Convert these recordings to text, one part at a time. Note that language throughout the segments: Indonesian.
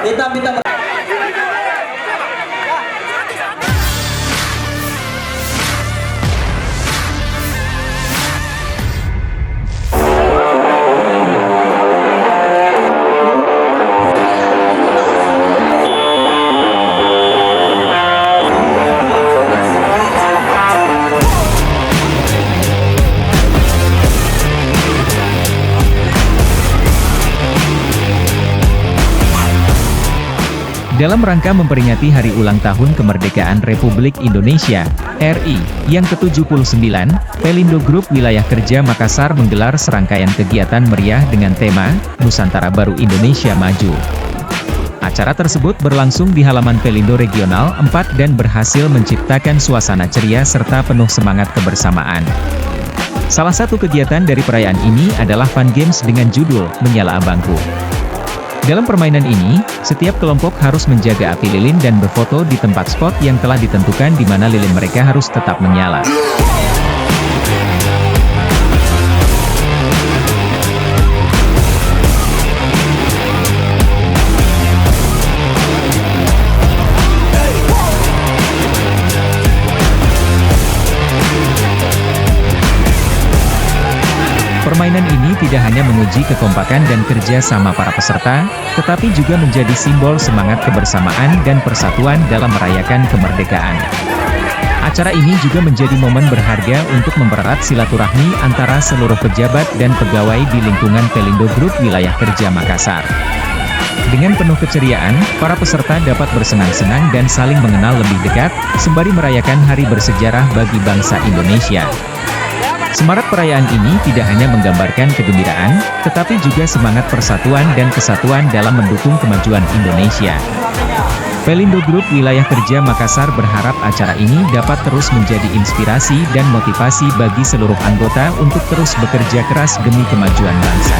Kita minta dalam rangka memperingati Hari Ulang Tahun Kemerdekaan Republik Indonesia, RI, yang ke-79, Pelindo Group Wilayah Kerja Makassar menggelar serangkaian kegiatan meriah dengan tema, Nusantara Baru Indonesia Maju. Acara tersebut berlangsung di halaman Pelindo Regional 4 dan berhasil menciptakan suasana ceria serta penuh semangat kebersamaan. Salah satu kegiatan dari perayaan ini adalah fun games dengan judul, Menyala Abangku. Dalam permainan ini, setiap kelompok harus menjaga api lilin dan berfoto di tempat spot yang telah ditentukan di mana lilin mereka harus tetap menyala. Permainan ini tidak hanya menguji kekompakan dan kerja sama para peserta, tetapi juga menjadi simbol semangat kebersamaan dan persatuan dalam merayakan kemerdekaan. Acara ini juga menjadi momen berharga untuk mempererat silaturahmi antara seluruh pejabat dan pegawai di lingkungan Pelindo Group Wilayah Kerja Makassar. Dengan penuh keceriaan, para peserta dapat bersenang-senang dan saling mengenal lebih dekat, sembari merayakan hari bersejarah bagi bangsa Indonesia. Semarak perayaan ini tidak hanya menggambarkan kegembiraan, tetapi juga semangat persatuan dan kesatuan dalam mendukung kemajuan Indonesia. Pelindo Group Wilayah Kerja Makassar berharap acara ini dapat terus menjadi inspirasi dan motivasi bagi seluruh anggota untuk terus bekerja keras demi kemajuan bangsa.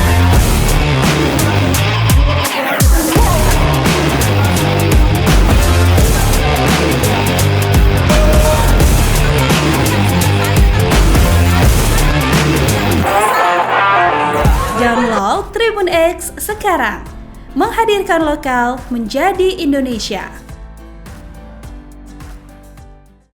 Download Tribun X sekarang, menghadirkan lokal menjadi Indonesia.